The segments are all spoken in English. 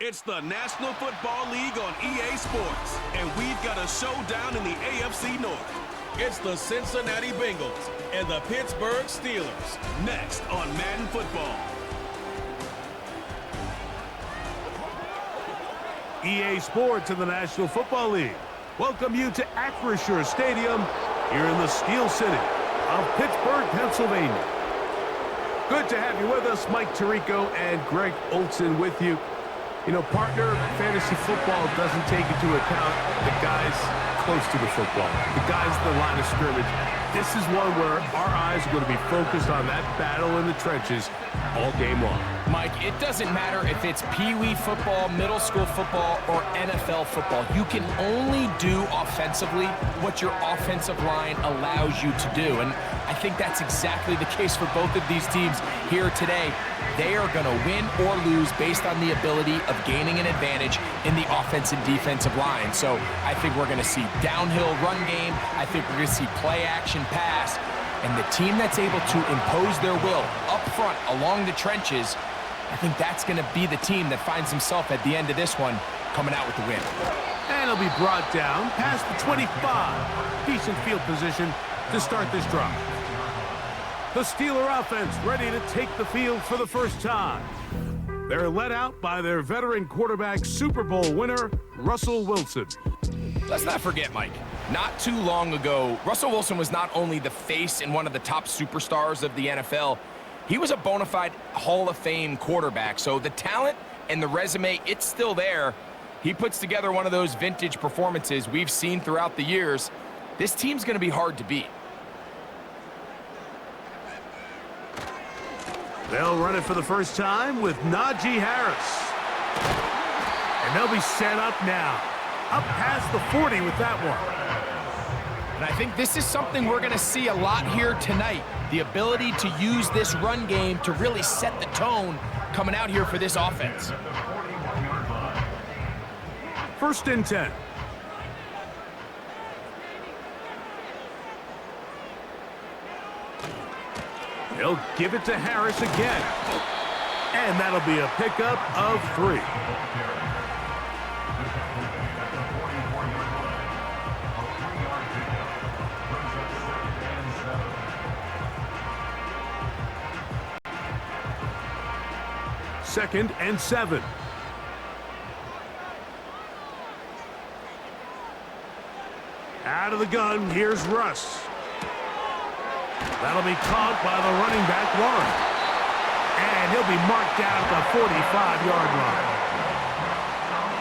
It's the National Football League on EA Sports, and we've got a showdown in the AFC North. It's the Cincinnati Bengals and the Pittsburgh Steelers, next on Madden Football. EA Sports and the National Football League welcome you to Acrisure Stadium here in the Steel City of Pittsburgh, Pennsylvania. Good to have you with us. Mike Tirico and Greg Olson with you. You know, partner, fantasy football doesn't take into account the guys close to the football, the guys at the line of scrimmage. This is one where our eyes are going to be focused on that battle in the trenches all game long. Mike, it doesn't matter if it's Pee-wee football, middle school football, or NFL football. You can only do offensively what your offensive line allows you to do. And I think that's exactly the case for both of these teams here today. They are going to win or lose based on the ability of gaining an advantage in the offense and defensive line. So I think we're going to see downhill run game. I think we're going to see play action pass. And the team that's able to impose their will up front along the trenches, I think that's going to be the team that finds himself at the end of this one coming out with the win. And it'll be brought down past the 25. Decent field position to start this drive. The Steeler offense ready to take the field for the first time. They're led out by their veteran quarterback, Super Bowl winner, Russell Wilson. Let's not forget, Mike, not too long ago, Russell Wilson was not only the face and one of the top superstars of the NFL, he was a bona fide Hall of Fame quarterback. So the talent and the resume, it's still there. He puts together one of those vintage performances we've seen throughout the years. This team's going to be hard to beat. They'll run it for the first time with Najee Harris. And they'll be set up now. Up past the 40 with that one. And I think this is something we're going to see a lot here tonight. The ability to use this run game to really set the tone coming out here for this offense. First and 10. They'll give it to Harris again. And that'll be a pickup of 3. Second and 7. Out of the gun, here's Russ. That'll be caught by the running back, Warren. And he'll be marked down at the 45-yard line.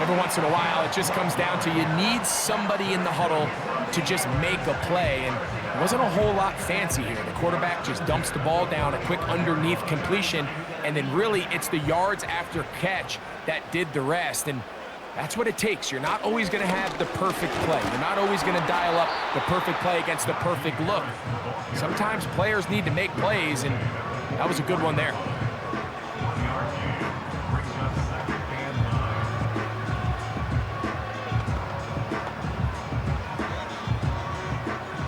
Every once in a while, it just comes down to you need somebody in the huddle to just make a play. And it wasn't a whole lot fancy here. The quarterback just dumps the ball down, a quick underneath completion, and then really it's the yards after catch that did the rest. And that's what it takes. You're not always going to have the perfect play. You're not always going to dial up the perfect play against the perfect look. Sometimes players need to make plays, and that was a good one there.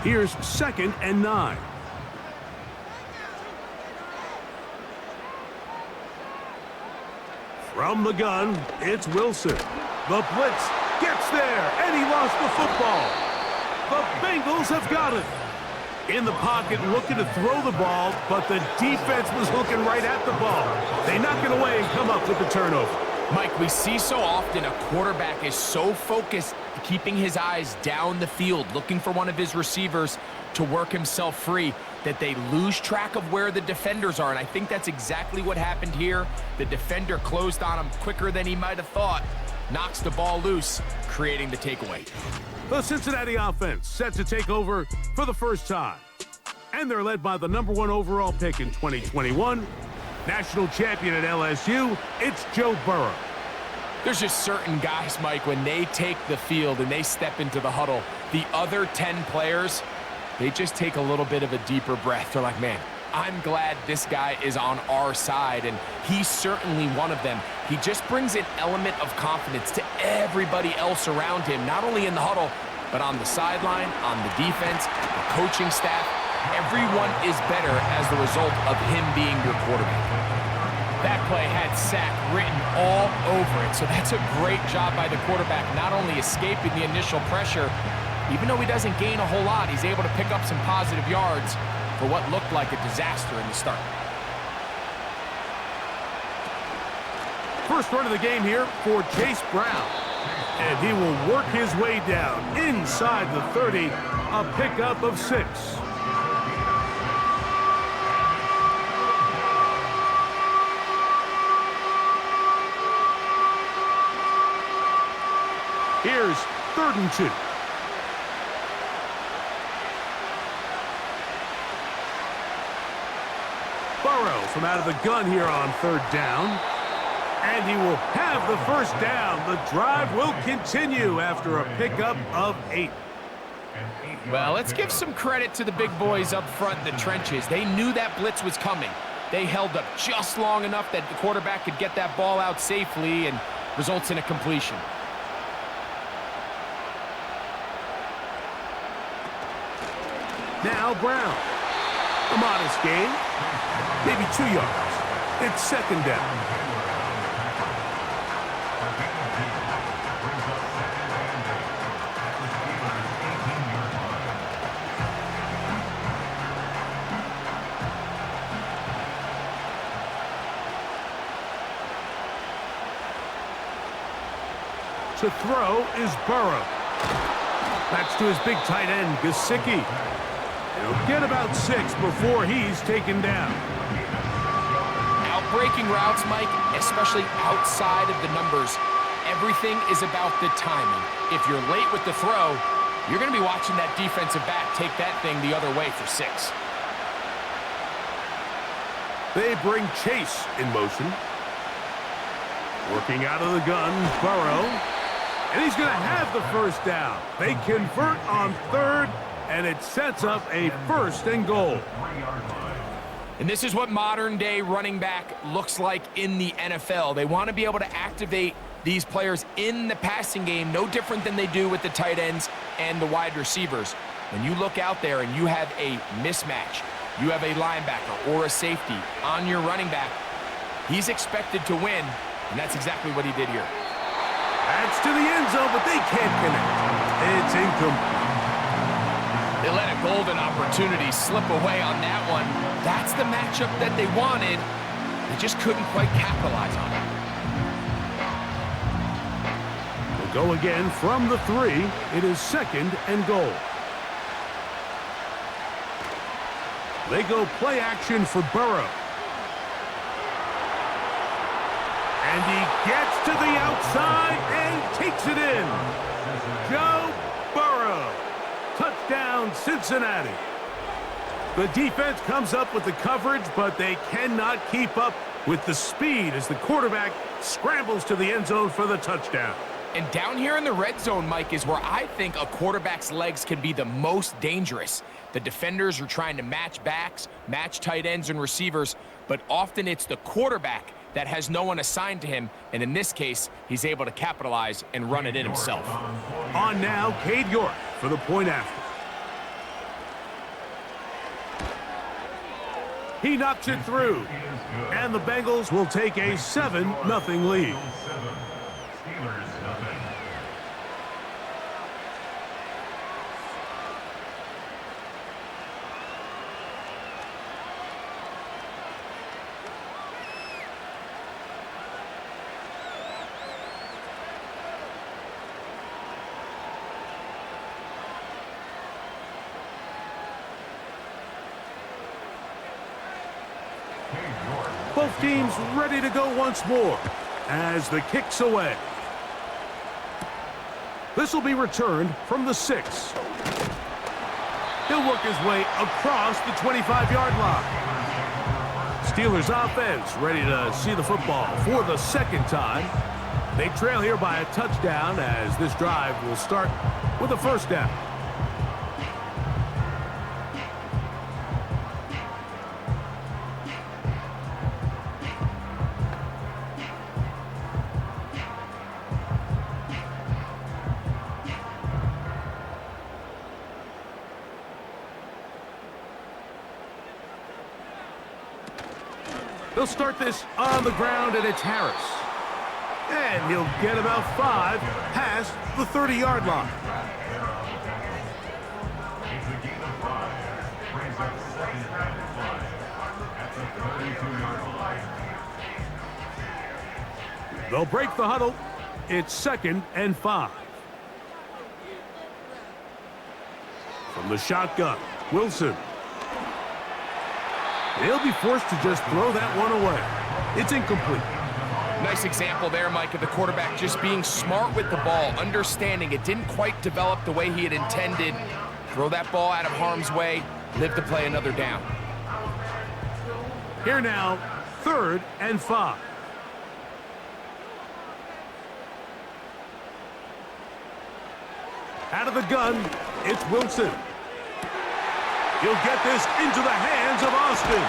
Here's second and 9. From the gun, it's Wilson. The blitz gets there, and he lost the football. The Bengals have got it. In the pocket, looking to throw the ball, but the defense was looking right at the ball. They knock it away and come up with the turnover. Mike, we see so often a quarterback is so focused, keeping his eyes down the field, looking for one of his receivers to work himself free, that they lose track of where the defenders are. And I think that's exactly what happened here. The defender closed on him quicker than he might have thought, knocks the ball loose, creating the takeaway. The Cincinnati offense set to take over for the first time. And they're led by the #1 overall pick in 2021, national champion at LSU, it's Joe Burrow. There's just certain guys, Mike, when they take the field and they step into the huddle, the other 10 players, they just take a little bit of a deeper breath. They're like, man, I'm glad this guy is on our side, and he's certainly one of them. He just brings an element of confidence to everybody else around him, not only in the huddle, but on the sideline, on the defense, the coaching staff. Everyone is better as the result of him being your quarterback. That play had sack written all over it, so that's a great job by the quarterback, not only escaping the initial pressure, even though he doesn't gain a whole lot, he's able to pick up some positive yards for what looked like a disaster in the start. First run of the game here for Chase Brown. And he will work his way down inside the 30, a pickup of 6. Here's 3rd and 2. Burrow from out of the gun here on 3rd down. And he will have the first down. The drive will continue after a pickup of 8. Well, let's give some credit to the big boys up front in the trenches. They knew that blitz was coming. They held up just long enough that the quarterback could get that ball out safely and results in a completion. Now Brown. A modest gain. Maybe 2 yards. It's 2nd down. To throw is Burrow. That's to his big tight end, Gesicki. He'll get about 6 before he's taken down. Outbreaking routes, Mike, especially outside of the numbers, everything is about the timing. If you're late with the throw, you're going to be watching that defensive back take that thing the other way for 6. They bring Chase in motion. Working out of the gun, Burrow. And he's going to have the first down. They convert on 3rd, and it sets up a 1st and goal. And this is what modern-day running back looks like in the NFL. They want to be able to activate these players in the passing game, no different than they do with the tight ends and the wide receivers. When you look out there and you have a mismatch, you have a linebacker or a safety on your running back, he's expected to win, and that's exactly what he did here. That's to the end zone, but they can't connect. It's incomplete. They let a golden opportunity slip away on that one. That's the matchup that they wanted. They just couldn't quite capitalize on it. We'll go again from the 3. It is 2nd and goal. They go play action for Burrow. And he gets to the outside and takes it in. Joe Burrow. Touchdown, Cincinnati. The defense comes up with the coverage, but they cannot keep up with the speed as the quarterback scrambles to the end zone for the touchdown. And down here in the red zone, Mike, is where I think a quarterback's legs can be the most dangerous. The defenders are trying to match backs, match tight ends and receivers, but often it's the quarterback that has no one assigned to him, and in this case, he's able to capitalize and run it in himself. On now, Cade York for the point after. He knocks it through, and the Bengals will take a 7-0 lead. Both teams ready to go once more as the kick's away. This will be returned from the 6. He'll work his way across the 25-yard line. Steelers offense ready to see the football for the 2nd time. They trail here by a touchdown as this drive will start with a 1st down. They'll start this on the ground, and it's Harris. And he'll get about 5 past the 30-yard line. They'll break the huddle. It's 2nd and 5. From the shotgun, Wilson. He'll be forced to just throw that one away. It's incomplete. Nice example there, Mike, of the quarterback just being smart with the ball, understanding it didn't quite develop the way he had intended. Throw that ball out of harm's way, live to play another down. Here now, 3rd and 5. Out of the gun, it's Wilson. He'll get this into the hands of Austin.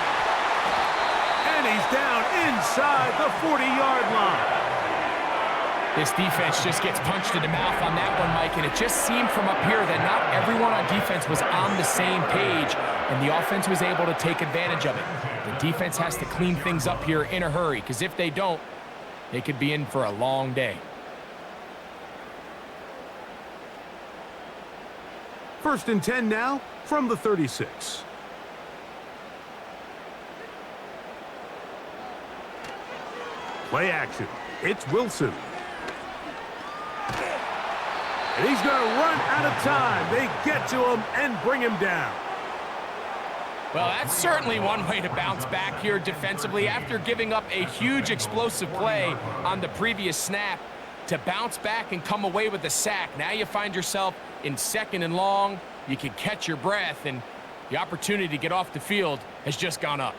And he's down inside the 40-yard line. This defense just gets punched in the mouth on that one, Mike, and it just seemed from up here that not everyone on defense was on the same page, and the offense was able to take advantage of it. The defense has to clean things up here in a hurry, because if they don't, they could be in for a long day. 1st and 10 now from the 36. Play action. It's Wilson. And he's going to run out of time. They get to him and bring him down. Well, that's certainly one way to bounce back here defensively after giving up a huge explosive play on the previous snap. To bounce back and come away with a sack. Now you find yourself in 2nd and long. You can catch your breath, and the opportunity to get off the field has just gone up.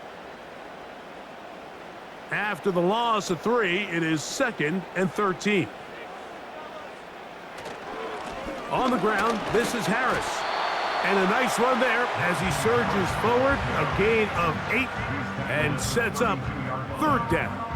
After the loss of 3, it is 2nd and 13. On the ground, this is Harris. And a nice run there as he surges forward, a gain of 8, and sets up 3rd down.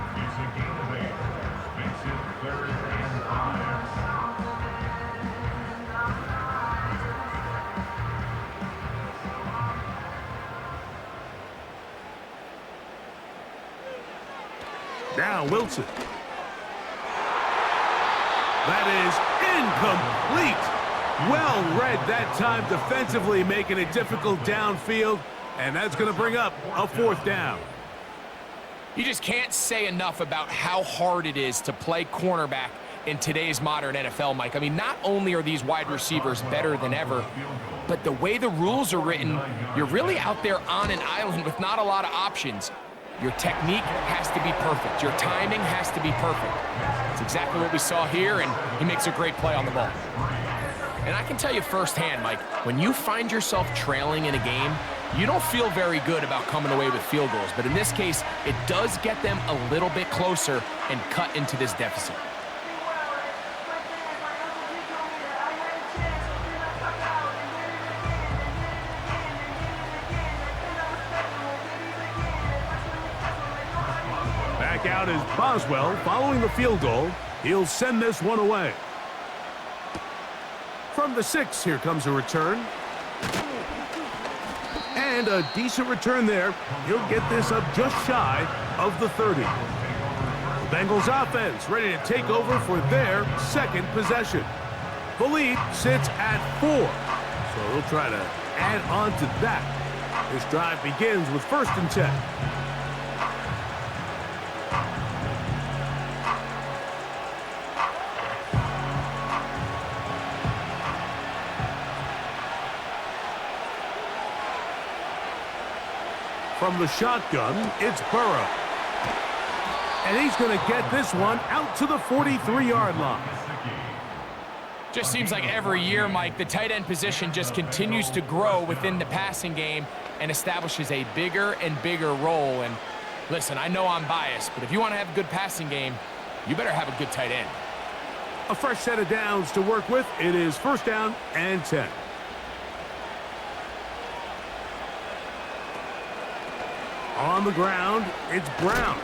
Now Wilson. That is incomplete. Well read that time defensively, making it difficult downfield, and that's going to bring up a 4th down. You just can't say enough about how hard it is to play cornerback in today's modern NFL, Mike. I mean, not only are these wide receivers better than ever, but the way the rules are written, you're really out there on an island with not a lot of options. Your technique has to be perfect. Your timing has to be perfect. It's exactly what we saw here, and he makes a great play on the ball. And I can tell you firsthand, Mike, when you find yourself trailing in a game, you don't feel very good about coming away with field goals. But in this case, it does get them a little bit closer and cut into this deficit. Back out is Boswell following the field goal. He'll send this one away. From the 6, here comes a return. And a decent return there. He'll get this up just shy of the 30. The Bengals offense ready to take over for their 2nd possession. The lead sits at 4. So they'll try to add on to that. This drive begins with 1st and 10. From the shotgun, it's Burrow. And he's going to get this one out to the 43-yard line. Just seems like every year, Mike, the tight end position just continues to grow within the passing game and establishes a bigger and bigger role. And listen, I know I'm biased, but if you want to have a good passing game, you better have a good tight end. A fresh set of downs to work with. It is 1st down and 10. On the ground, it's Brown.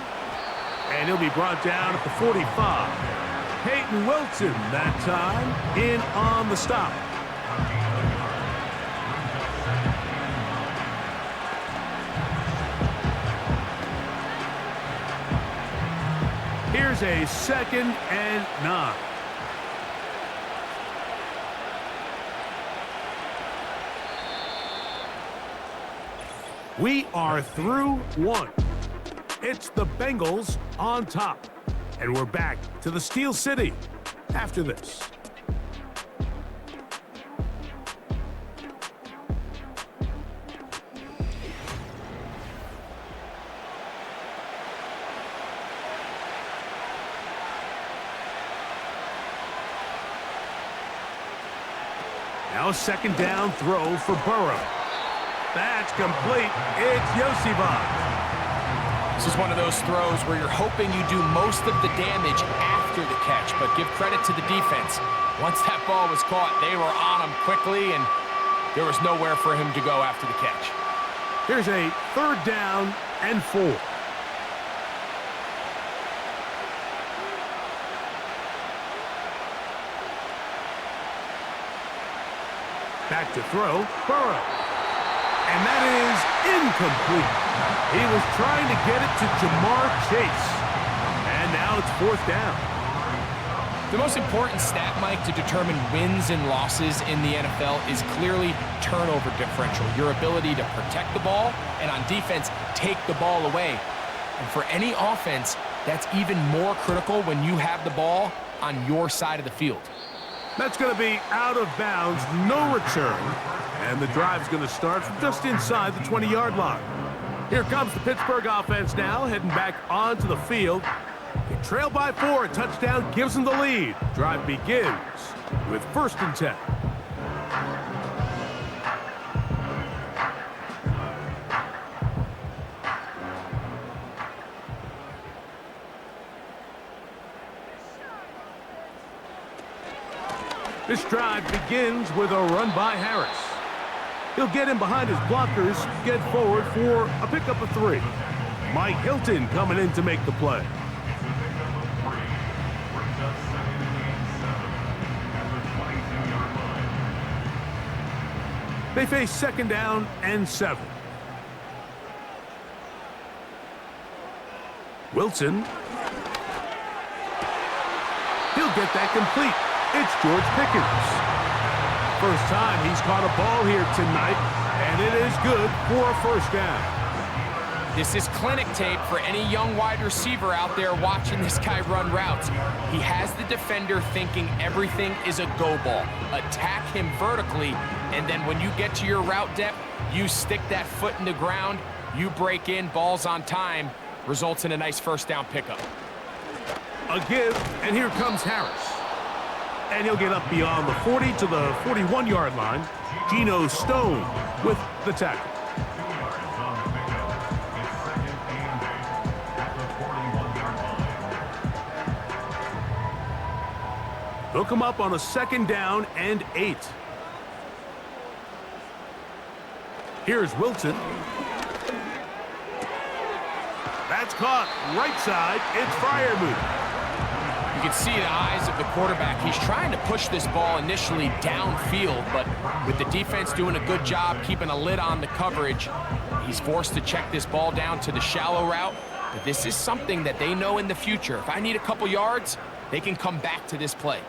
And he'll be brought down at the 45. Peyton Wilson that time in on the stop. Here's a 2nd and 9. We are through 1. It's the Bengals on top. And we're back to the Steel City after this. Now a 2nd down throw for Burrow. That's complete. It's Yosibov. This is one of those throws where you're hoping you do most of the damage after the catch, but give credit to the defense. Once that ball was caught, they were on him quickly, and there was nowhere for him to go after the catch. Here's a 3rd down and 4. Back to throw, Burrow. And that is incomplete. He was trying to get it to Jamar Chase. And now it's 4th down. The most important stat, Mike, to determine wins and losses in the NFL is clearly turnover differential, your ability to protect the ball, and on defense, take the ball away. And for any offense, that's even more critical when you have the ball on your side of the field. That's going to be out of bounds, no return. And the drive's going to start from just inside the 20-yard line. Here comes the Pittsburgh offense now, heading back onto the field. They trail by 4, a touchdown gives them the lead. Drive begins with 1st and 10. This drive begins with a run by Harris. He'll get in behind his blockers, get forward for a pickup of 3. Mike Hilton coming in to make the play. They face 2nd down and 7. Wilson. He'll get that complete. It's George Pickens. First time he's caught a ball here tonight, and it is good for a 1st down. This is clinic tape for any young wide receiver out there watching this guy run routes. He has the defender thinking everything is a go ball. Attack him vertically, and then when you get to your route depth, you stick that foot in the ground, you break in, ball's on time, results in a nice 1st down pickup. A give, and here comes Harris. And he'll get up beyond the 40 to the 41-yard line. Geno Stone with the tackle. They'll come up on a 2nd down and 8. Here's Wilson. That's caught right side. It's Freiermuth. You can see the eyes of the quarterback. He's trying to push this ball initially downfield, but with the defense doing a good job keeping a lid on the coverage, he's forced to check this ball down to the shallow route. But this is something that they know in the future. If I need a couple yards, they can come back to this play.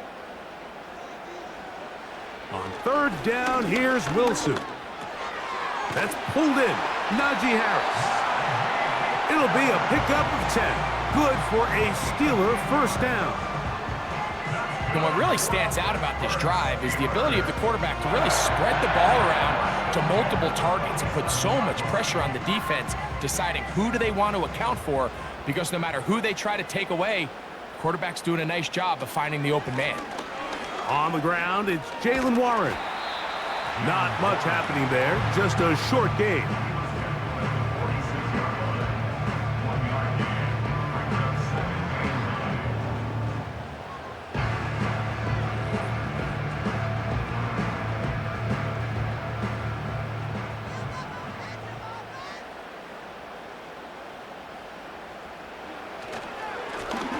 On 3rd down, here's Wilson. That's pulled in. Najee Harris. It'll be a pickup of 10. Good for a Steeler 1st down. And what really stands out about this drive is the ability of the quarterback to really spread the ball around to multiple targets and put so much pressure on the defense, deciding who do they want to account for, because no matter who they try to take away, the quarterback's doing a nice job of finding the open man. On the ground, it's Jaylen Warren. Not much happening there, just a short gain.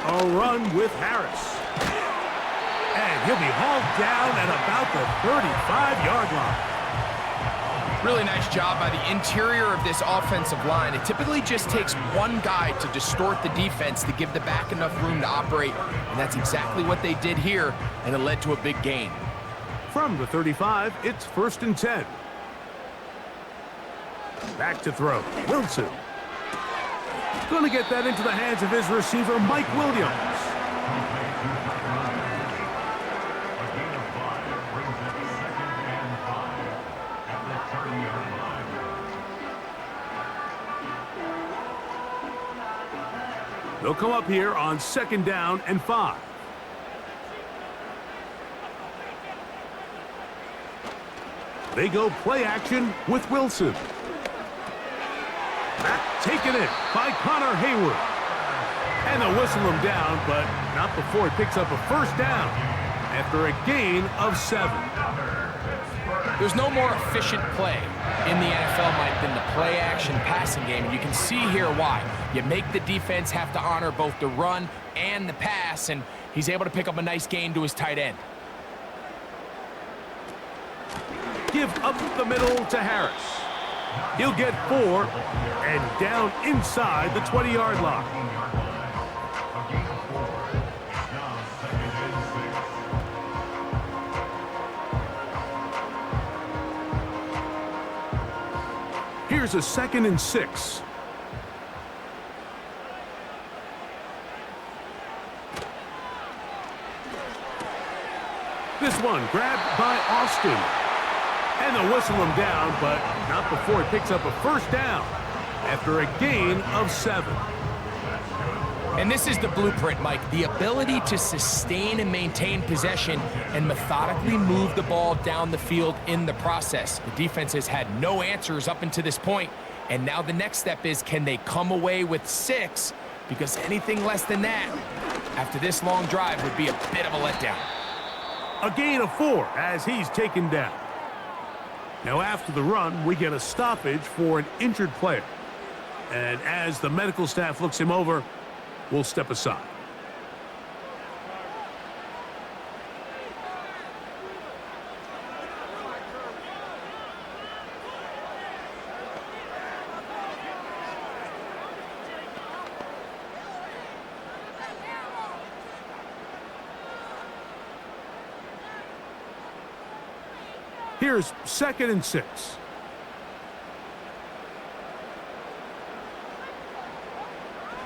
A run with Harris. And he'll be hauled down at about the 35-yard line. Really nice job by the interior of this offensive line. It typically just takes one guy to distort the defense to give the back enough room to operate, and that's exactly what they did here, and it led to a big gain. From the 35, it's 1st and 10. Back to throw. Wilson. Going to get that into the hands of his receiver, Mike Williams. They'll come up here on 2nd down and 5. They go play action with Wilson. Back taken in by Connor Hayward. And they'll whistle him down, but not before he picks up a 1st down after a gain of 7. There's no more efficient play in the NFL, Mike, than the play-action passing game, and you can see here why. You make the defense have to honor both the run and the pass, and he's able to pick up a nice gain to his tight end. Give up the middle to Harris. He'll get 4 and down inside the 20-yard line. Here's a 2nd and 6. This one grabbed by Austin. And they'll whistle him down, but not before he picks up a 1st down after a gain of 7. And this is the blueprint, Mike. The ability to sustain and maintain possession and methodically move the ball down the field in the process. The defense has had no answers up until this point, and now the next step is, can they come away with 6? Because anything less than that after this long drive would be a bit of a letdown. A gain of 4 as he's taken down. Now after the run, we get a stoppage for an injured player. And as the medical staff looks him over, we'll step aside. Here's 2nd and 6.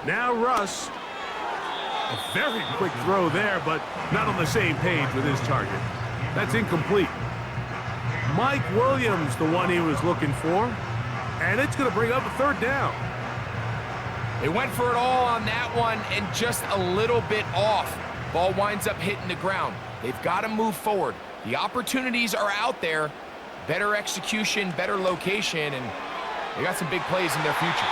Now Russ. A very quick throw there, but not on the same page with his target. That's incomplete. Mike Williams, the one he was looking for. And it's going to bring up a 3rd down. They went for it all on that one and just a little bit off. Ball winds up hitting the ground. They've got to move forward. The opportunities are out there. Better execution, better location, and they got some big plays in their future.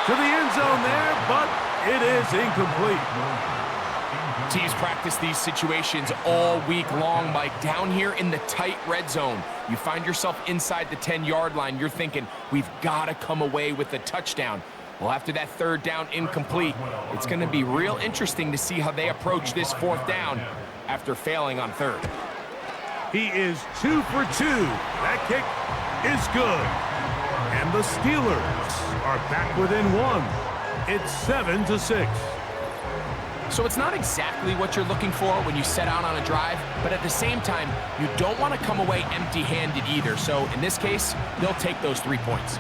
To the end zone there, but it is incomplete. Teams practice these situations all week long, Mike. Down here in the tight red zone, you find yourself inside the 10-yard line. You're thinking, we've got to come away with a touchdown. Well, after that 3rd down incomplete, it's going to be real interesting to see how they approach this 4th down after failing on 3rd. He is 2 for 2. That kick is good. And the Steelers are back within 1. It's 7-6. So it's not exactly what you're looking for when you set out on a drive, but at the same time, you don't want to come away empty-handed either. So in this case, they'll take those 3 points.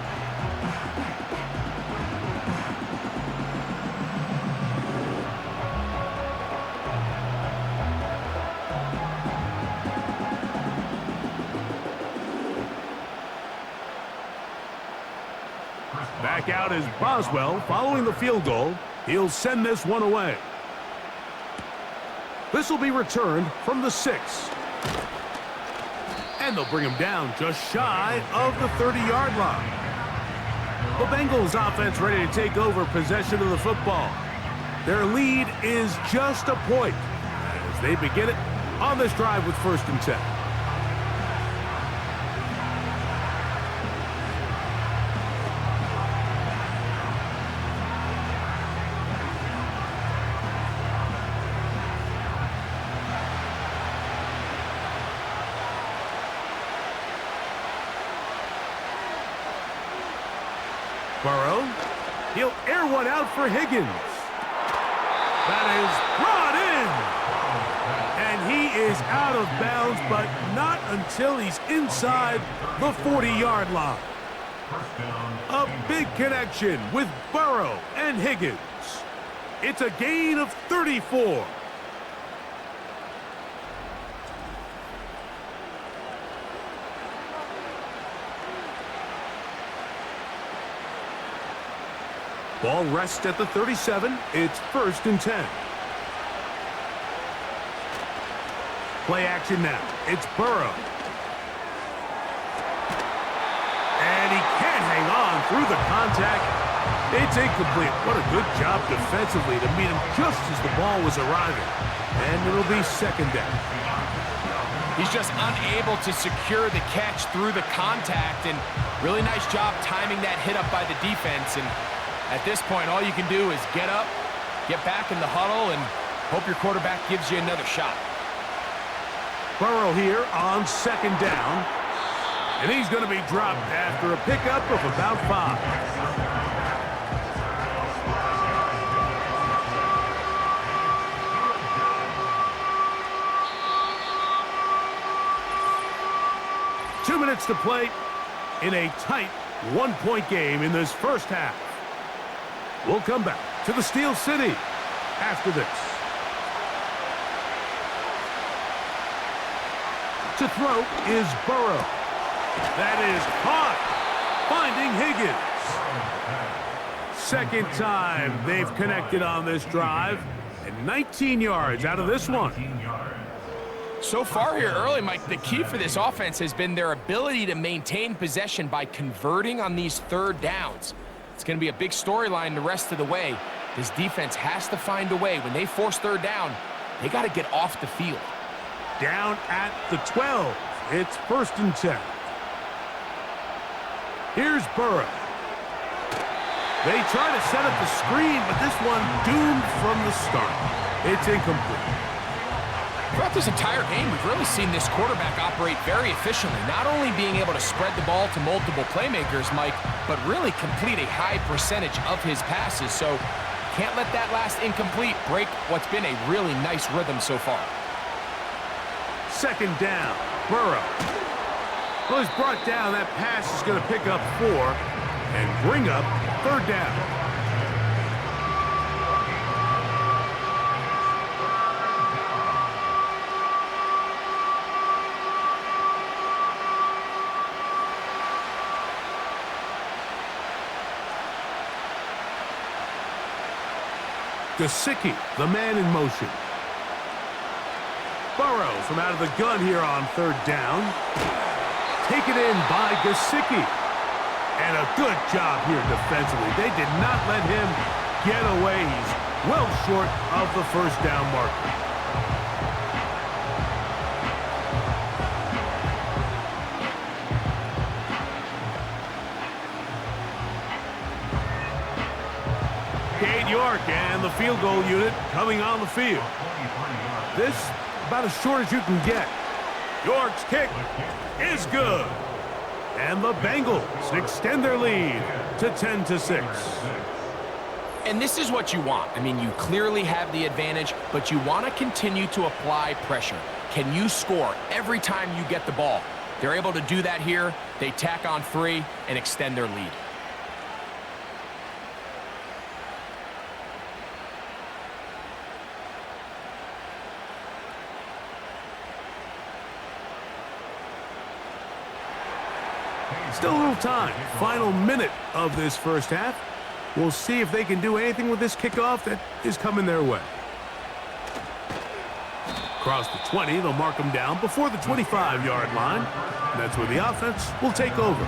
Back out is Boswell following the field goal. He'll send this one away. This will be returned from the 6. And they'll bring him down just shy of the 30-yard line. The Bengals offense ready to take over possession of the football. Their lead is just a point as they begin it on this drive with 1st and 10. Burrow. He'll air one out for Higgins. That is brought in. And he is out of bounds, but not until he's inside the 40-yard line. A big connection with Burrow and Higgins. It's a gain of 34. Ball rests at the 37. It's 1st and 10. Play action now. It's Burrow. And he can't hang on through the contact. It's incomplete. What a good job defensively to meet him just as the ball was arriving. And it'll be 2nd down. He's just unable to secure the catch through the contact, and really nice job timing that hit up by the defense. And at this point, all you can do is get up, get back in the huddle, and hope your quarterback gives you another shot. Burrow here on 2nd down. And he's going to be dropped after a pickup of about 5. 2 minutes to play in a tight 1-point game in this first half. We'll come back to the Steel City after this. To throw is Burrow. That is caught, finding Higgins. 2nd time they've connected on this drive, and 19 yards out of this one. So far here early, Mike, the key for this offense has been their ability to maintain possession by converting on these 3rd downs. It's going to be a big storyline the rest of the way. This defense has to find a way. When they force 3rd down, they got to get off the field. Down at the 12. It's 1st and 10. Here's Burrow. They try to set up the screen, but this one doomed from the start. It's incomplete. Throughout this entire game, we've really seen this quarterback operate very efficiently, not only being able to spread the ball to multiple playmakers, Mike, but really complete a high percentage of his passes. So can't let that last incomplete break what's been a really nice rhythm so far. 2nd down, Burrow. Well, he's brought down. That pass is going to pick up 4 and bring up 3rd down. Gesicki, the man in motion. Burrow from out of the gun here on 3rd down. Taken in by Gesicki. And a good job here defensively. They did not let him get away. He's well short of the 1st down marker. York and the field goal unit coming on the field. This about as short as you can get. York's kick is good. And the Bengals extend their lead to 10-6. And this is what you want. I mean, you clearly have the advantage, but you want to continue to apply pressure. Can you score every time you get the ball? They're able to do that here. They tack on 3 and extend their lead. Still a little time. Final minute of this first half. We'll see if they can do anything with this kickoff that is coming their way. Across the 20, they'll mark them down before the 25-yard line. That's where the offense will take over.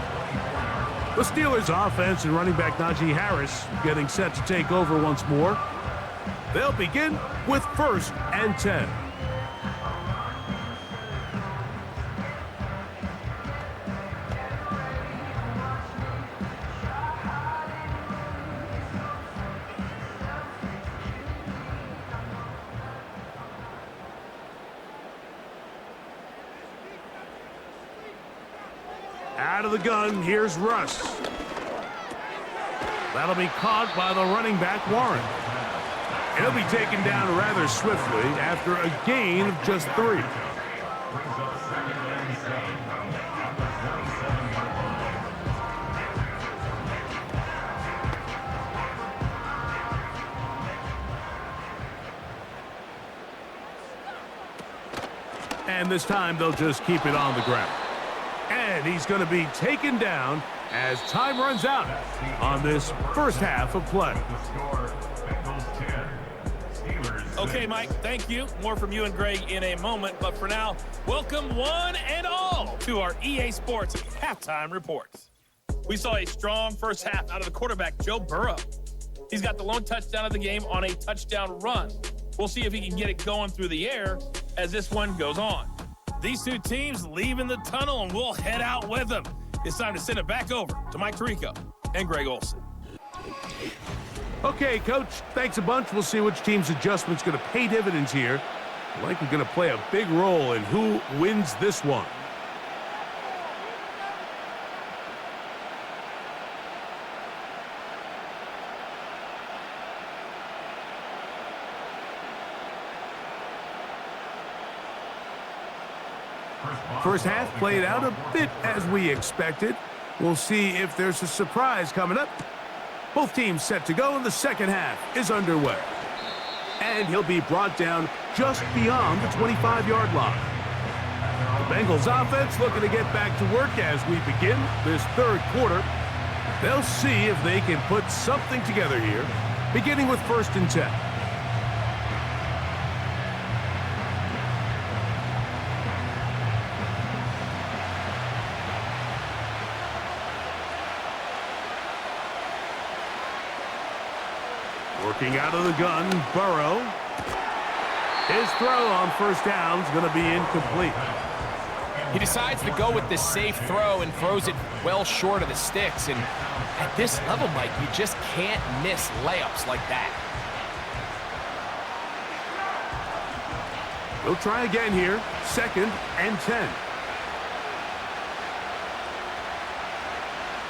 The Steelers' offense and running back Najee Harris getting set to take over once more. They'll begin with 1st and 10. Out of the gun, here's Russ. That'll be caught by the running back, Warren. He'll be taken down rather swiftly after a gain of just 3. And this time they'll just keep it on the ground. And he's going to be taken down as time runs out on this first half of play. Okay, Mike, thank you. More from you and Greg in a moment. But for now, welcome one and all to our EA Sports Halftime Reports. We saw a strong first half out of the quarterback, Joe Burrow. He's got the lone touchdown of the game on a touchdown run. We'll see if he can get it going through the air as this one goes on. These two teams leaving the tunnel, and we'll head out with them. It's time to send it back over to Mike Tirico and Greg Olsen. Okay, Coach, thanks a bunch. We'll see which team's adjustment's going to pay dividends here. I like we're going to play a big role in who wins this one. First half played out a bit as we expected. We'll see if there's a surprise coming up. Both teams set to go, and the second half is underway. And he'll be brought down just beyond the 25-yard line. The Bengals offense looking to get back to work as we begin this third quarter. They'll see if they can put something together here, beginning with 1st and 10. Working out of the gun, Burrow. His throw on first down is going to be incomplete. He decides to go with this safe throw and throws it well short of the sticks. And at this level, Mike, you just can't miss layups like that. We'll try again here. 2nd and 10.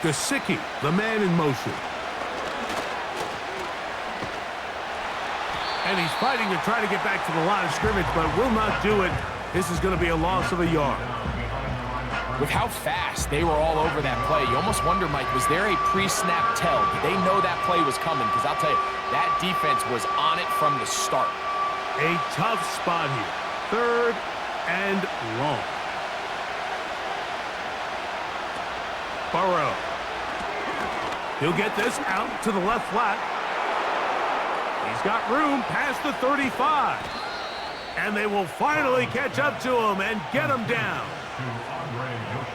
Gesicki, the man in motion. And he's fighting to try to get back to the line of scrimmage, but will not do it. This is going to be a loss of a yard. With how fast they were all over that play, you almost wonder, Mike, was there a pre-snap tell? Did they know that play was coming? Because I'll tell you, that defense was on it from the start. A tough spot here. 3rd and long. Burrow. He'll get this out to the left flat. He's got room past the 35. And they will finally catch up to him and get him down.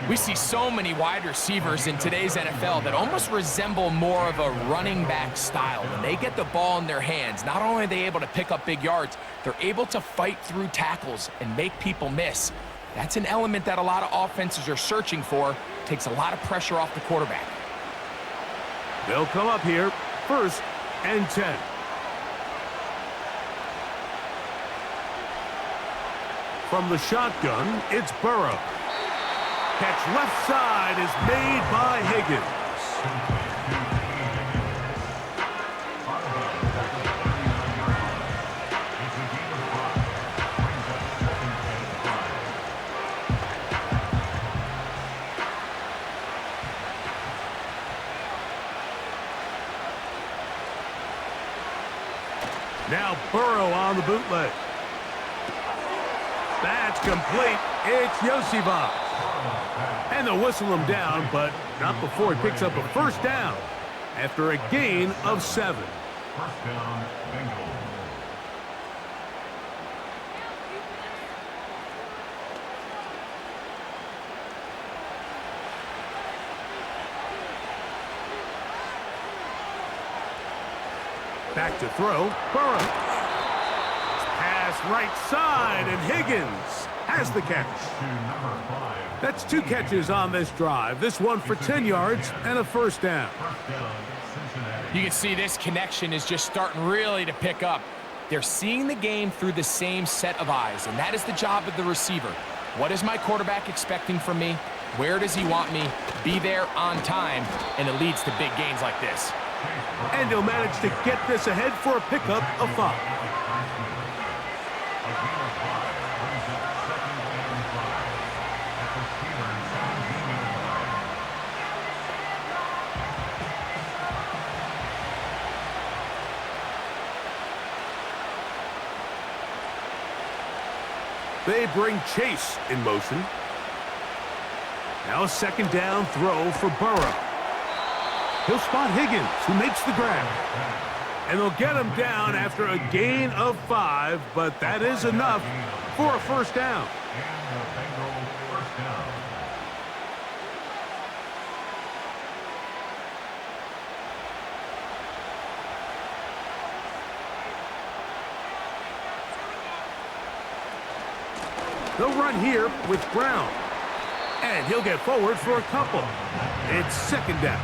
We see so many wide receivers in today's NFL that almost resemble more of a running back style. When they get the ball in their hands, not only are they able to pick up big yards, they're able to fight through tackles and make people miss. That's an element that a lot of offenses are searching for. Takes a lot of pressure off the quarterback. They'll come up here, 1st and 10. From the shotgun, it's Burrow. Catch left side is made by Higgins. Now Burrow on the bootleg. That's complete. It's Yosivas. And they'll whistle him down, but not before he picks up a first down after a gain of 7. First down, Bengals. Back to throw. Burrow. Pass right side, and Higgins has the catch. That's 2 catches on this drive. This one for 10 yards and a first down. You can see this connection is just starting really to pick up. They're seeing the game through the same set of eyes, and that is the job of the receiver. What is my quarterback expecting from me? Where does he want me? Be there on time, and it leads to big gains like this. And he'll manage to get this ahead for a pickup of 5. They bring Chase in motion. Now a second down throw for Burrow. He'll spot Higgins, who makes the grab. And they'll get him down after a gain of 5, but that is enough for a first down. And the Bengals first down. They'll run here with Brown. And he'll get forward for a couple. It's second down.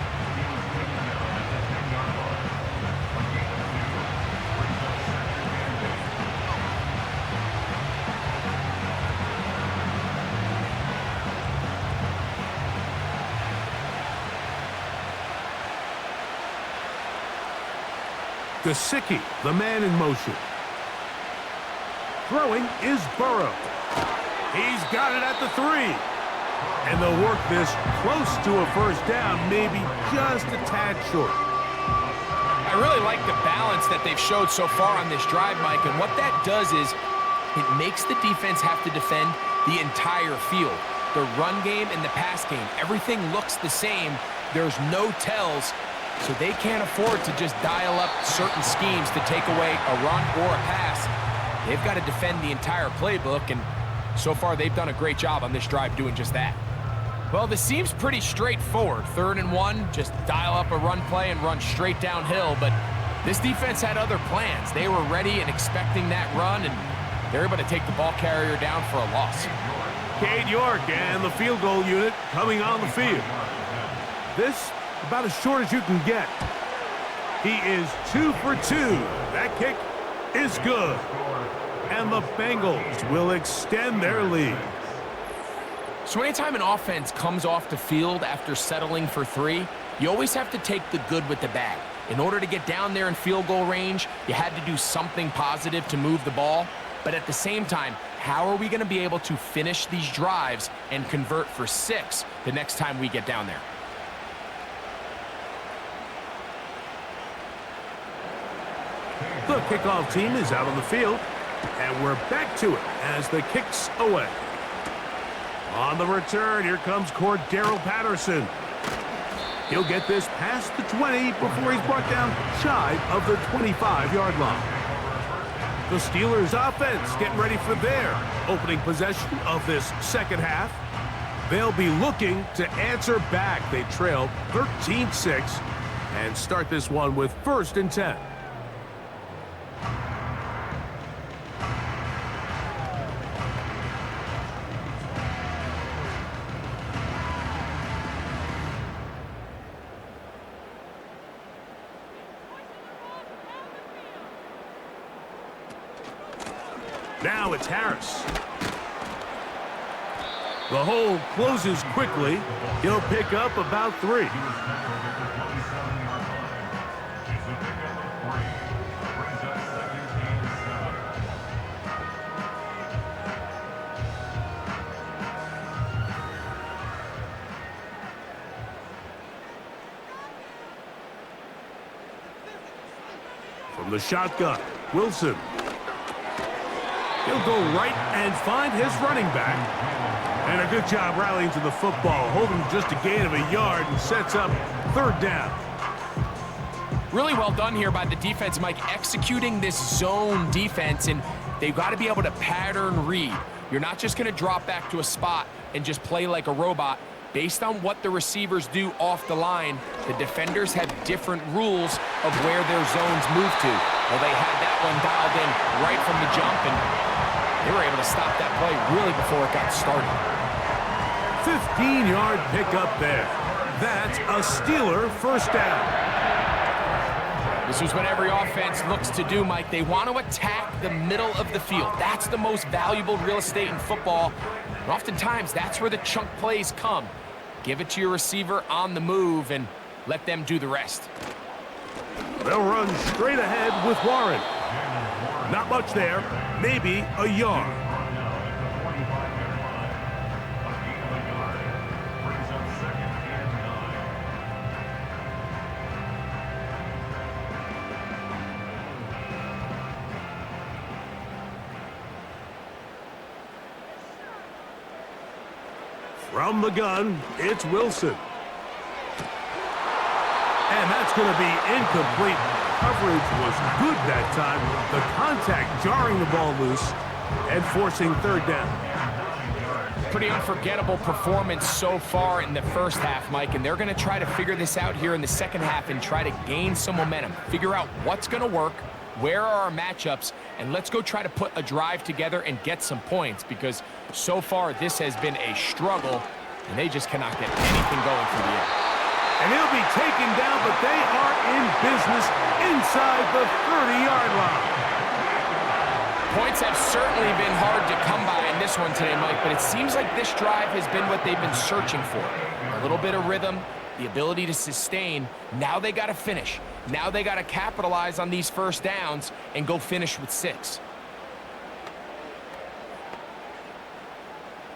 Gesicki, the man in motion. Throwing is Burrow. He's got it at the 3. And they'll work this close to a first down, maybe just a tad short. I really like the balance that they've showed so far on this drive, Mike, and what that does is it makes the defense have to defend the entire field. The run game and the pass game, everything looks the same. There's no tells, so they can't afford to just dial up certain schemes to take away a run or a pass. They've got to defend the entire playbook, and so far, they've done a great job on this drive doing just that. Well, this seems pretty straightforward. 3rd and 1, just dial up a run play and run straight downhill. But this defense had other plans. They were ready and expecting that run, and they're able to take the ball carrier down for a loss. Cade York and the field goal unit coming on the field. This about as short as you can get. He is 2 for 2. That kick is good. And the Bengals will extend their lead. So anytime an offense comes off the field after settling for 3, you always have to take the good with the bad. In order to get down there in field goal range, you had to do something positive to move the ball. But at the same time, how are we going to be able to finish these drives and convert for 6 the next time we get down there? The kickoff team is out on the field. And we're back to it as the kick's away. On the return, here comes Cordero Patterson. He'll get this past the 20 before he's brought down shy of the 25-yard line. The Steelers' offense getting ready for their opening possession of this second half. They'll be looking to answer back. They trail 13-6 and start this one with 1st and 10. Now it's Harris. The hole closes quickly. He'll pick up about 3. From the shotgun, Wilson. He'll go right and find his running back. And a good job rallying to the football, holding just a gain of a yard and sets up 3rd down. Really well done here by the defense, Mike, executing this zone defense, and they've got to be able to pattern read. You're not just going to drop back to a spot and just play like a robot. Based on what the receivers do off the line, the defenders have different rules of where their zones move to. Well, they had that one dialed in right from the jump, and they were able to stop that play really before it got started. 15-yard pickup there. That's a Steeler first down. This is what every offense looks to do, Mike. They want to attack the middle of the field. That's the most valuable real estate in football. And oftentimes, that's where the chunk plays come. Give it to your receiver on the move and let them do the rest. They'll run straight ahead with Warren. Not much there, maybe a yard. From the gun, it's Wilson. And that's going to be incomplete. Coverage was good that time. The contact jarring the ball loose and forcing third down. Pretty unforgettable performance so far in the first half, Mike, and they're going to try to figure this out here in the second half and try to gain some momentum, figure out what's going to work, where are our matchups, and let's go try to put a drive together and get some points, because so far this has been a struggle, and they just cannot get anything going through the air. And he'll be taken down, but they are in business inside the 30-yard line. Points have certainly been hard to come by in this one today, Mike, but it seems like this drive has been what they've been searching for. A little bit of rhythm, the ability to sustain. Now they got to finish. Now they got to capitalize on these first downs and go finish with 6.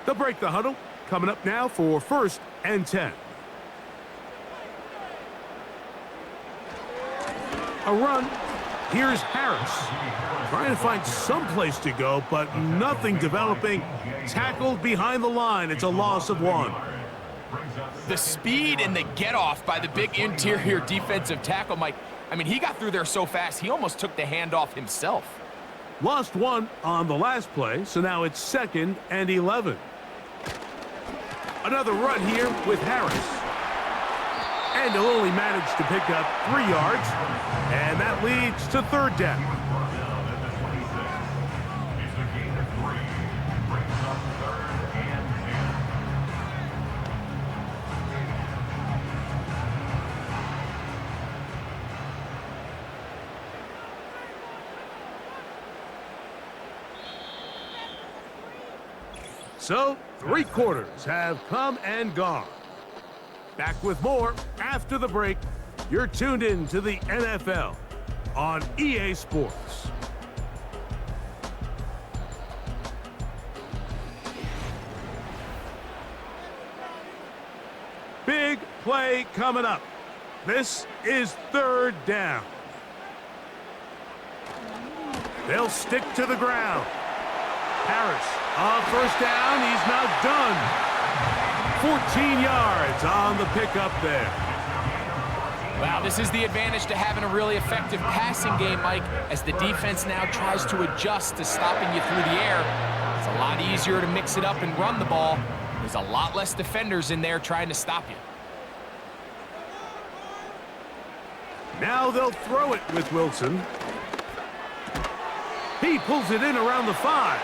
They'll break the huddle. Coming up now for 1st and 10. A run. Here's Harris. Trying to find some place to go, but nothing developing. Tackled behind the line. It's a loss of 1. The speed and the get-off by the big interior defensive tackle, Mike. I mean, he got through there so fast, he almost took the handoff himself. Lost 1 on the last play, so now it's 2nd and 11. Another run here with Harris. And he'll only manage to pick up 3 yards. And that leads to 3rd down. So, 3 quarters have come and gone. Back with more after the break. You're tuned in to the NFL on EA Sports. Big play coming up. This is 3rd down. They'll stick to the ground. Harris on 1st down. He's not done. 14 yards on the pickup there. Wow, this is the advantage to having a really effective passing game, Mike, as the defense now tries to adjust to stopping you through the air. It's a lot easier to mix it up and run the ball. There's a lot less defenders in there trying to stop you. Now they'll throw it with Wilson. He pulls it in around the 5.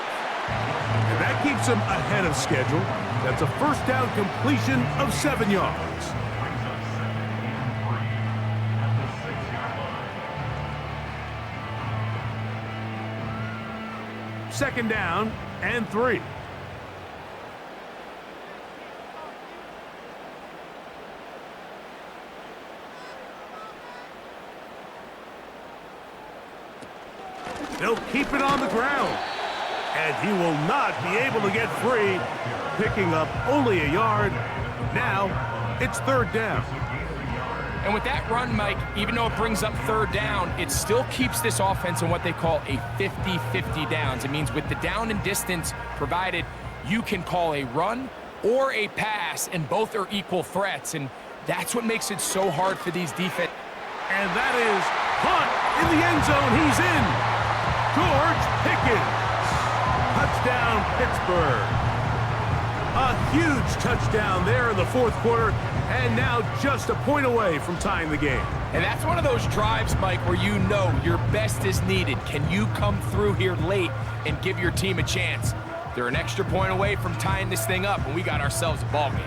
And that keeps him ahead of schedule. That's a 1st down completion of 7 yards. Second down and 3. They'll keep it on the ground. And he will not be able to get free, picking up only a yard. Now, it's 3rd down. And with that run, Mike, even though it brings up 3rd down, it still keeps this offense in what they call a 50-50 downs. It means with the down and distance provided, you can call a run or a pass, and both are equal threats. And that's what makes it so hard for these defense. And that is Hunt in the end zone. He's in. George Pickens. Touchdown, Pittsburgh. A huge touchdown there in the 4th quarter, and now just a point away from tying the game. And that's one of those drives, Mike, where you know your best is needed. Can you come through here late and give your team a chance? They're an extra point away from tying this thing up, and we got ourselves a ball game.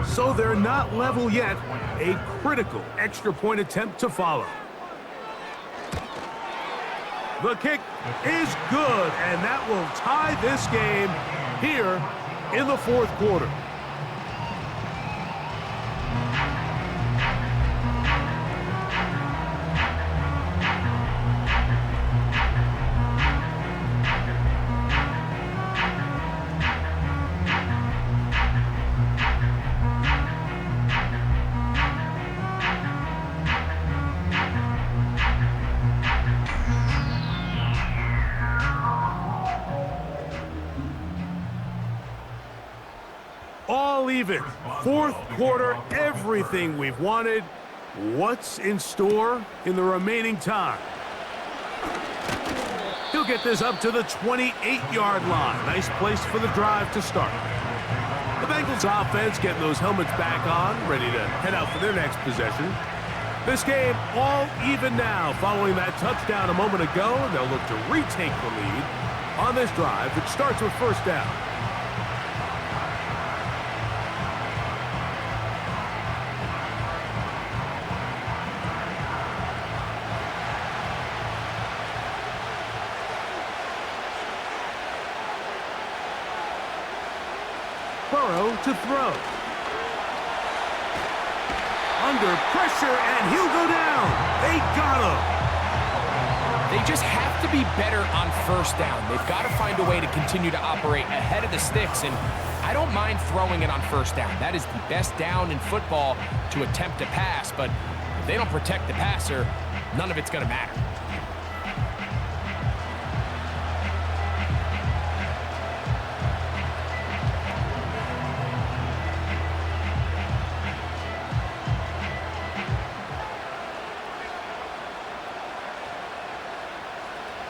So they're not level yet. A critical extra point attempt to follow. The kick is good, and that will tie this game here in the fourth quarter. All even. Fourth quarter, everything we've wanted. What's in store in the remaining time? He'll get this up to the 28-yard line. Nice place for the drive to start. The Bengals offense getting those helmets back on, ready to head out for their next possession. This game all even now following that touchdown a moment ago, and they'll look to retake the lead on this drive, which starts with first down. To throw. Under pressure, and he'll go down. They got him. They just have to be better on first down. They've got to find a way to continue to operate ahead of the sticks, and I don't mind throwing it on first down. That is the best down in football to attempt a pass, but if they don't protect the passer, none of it's going to matter.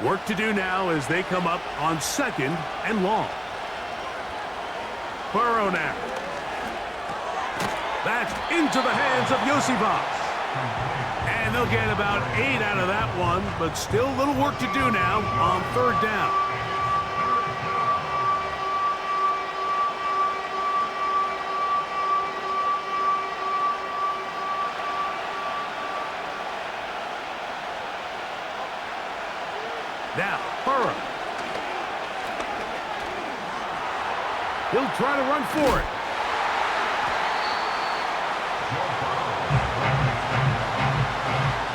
Work to do now as they come up on second and long. Burrow now. That's into the hands of Yosibas. And they'll get about 8 out of that one, but still a little work to do now on third down. Now, Burrow. He'll try to run for it.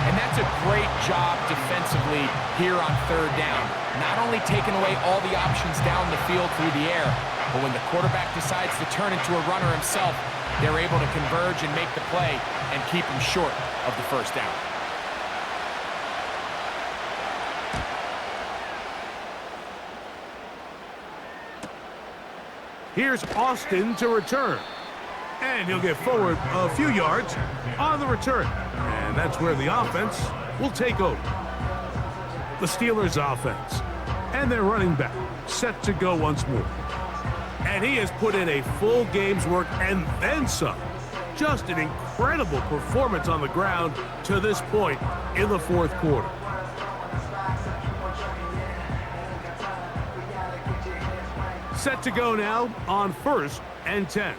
And that's a great job defensively here on third down. Not only taking away all the options down the field through the air, but when the quarterback decides to turn into a runner himself, they're able to converge and make the play and keep him short of the first down. Here's Austin to return. And he'll get forward a few yards on the return. And that's where the offense will take over. The Steelers' offense. And their running back set to go once more. And he has put in a full game's work and then some. Just an incredible performance on the ground to this point in the fourth quarter. Set to go now on first and 10.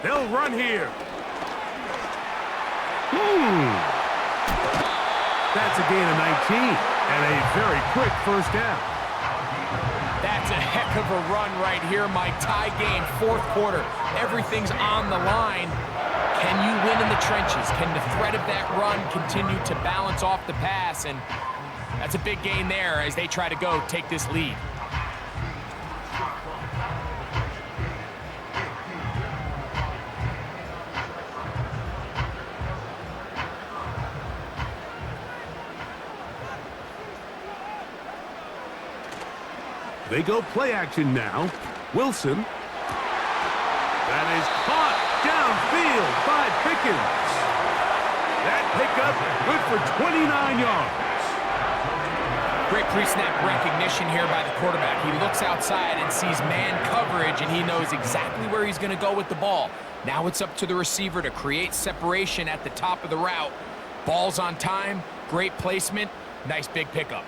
They'll run here. That's a gain of 19 and a very quick first down. That's a heck of a run right here, Mike. Tie game, fourth quarter. Everything's on the line. Can you win in the trenches? Can the threat of that run continue to balance off the pass? And that's a big gain there as they try to go take this lead. They go play action now. Wilson. That is caught downfield by Pickens. That pickup good for 29 yards. Great pre-snap recognition here by the quarterback. He looks outside and sees man coverage, and he knows exactly where he's going to go with the ball. Now it's up to the receiver to create separation at the top of the route. Ball's on time, great placement, nice big pickup.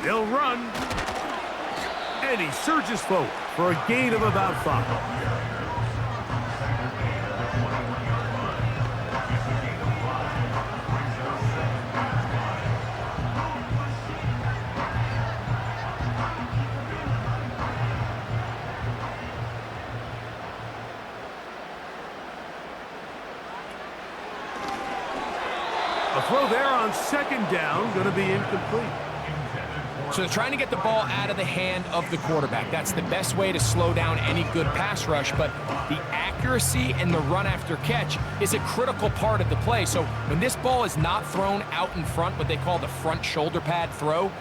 They'll run. And he surges forward for a gain of about 5. A throw there on second down, going to be incomplete. So they're trying to get the ball out of the hand of the quarterback. That's the best way to slow down any good pass rush, but the accuracy and the run after catch is a critical part of the play. So when this ball is not thrown out in front, what they call the front shoulder pad throw,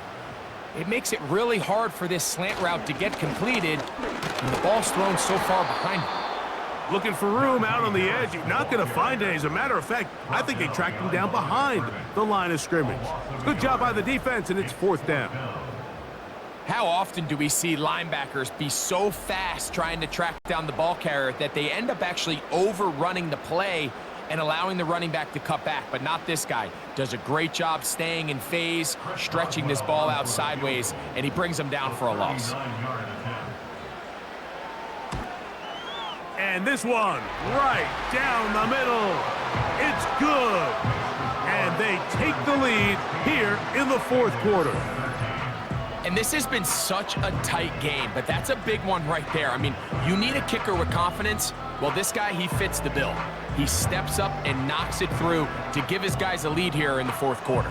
it makes it really hard for this slant route to get completed, and the ball's thrown so far behind him. Looking for room out on the edge. You're not going to find it. As a matter of fact, I think they tracked him down behind the line of scrimmage. Good job by the defense, and it's 4th down. How often do we see linebackers be so fast trying to track down the ball carrier that they end up actually overrunning the play and allowing the running back to cut back? But not this guy. Does a great job staying in phase, stretching this ball out sideways, and he brings them down for a loss. And this one, right down the middle. It's good. And they take the lead here in the 4th quarter. And this has been such a tight game, but that's a big one right there. I mean, you need a kicker with confidence. Well, this guy, he fits the bill. He steps up and knocks it through to give his guys a lead here in the 4th quarter.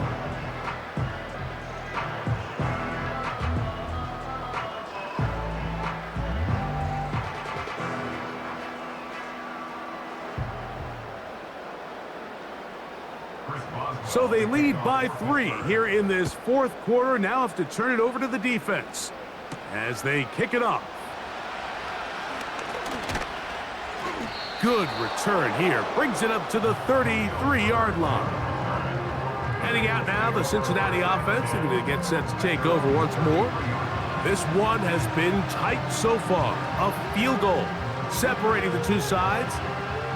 So they lead by 3 here in this 4th quarter. Now have to turn it over to the defense as they kick it off. Good return here. Brings it up to the 33-yard line. Heading out now, the Cincinnati offense. They're going to get set to take over once more. This one has been tight so far. A field goal separating the two sides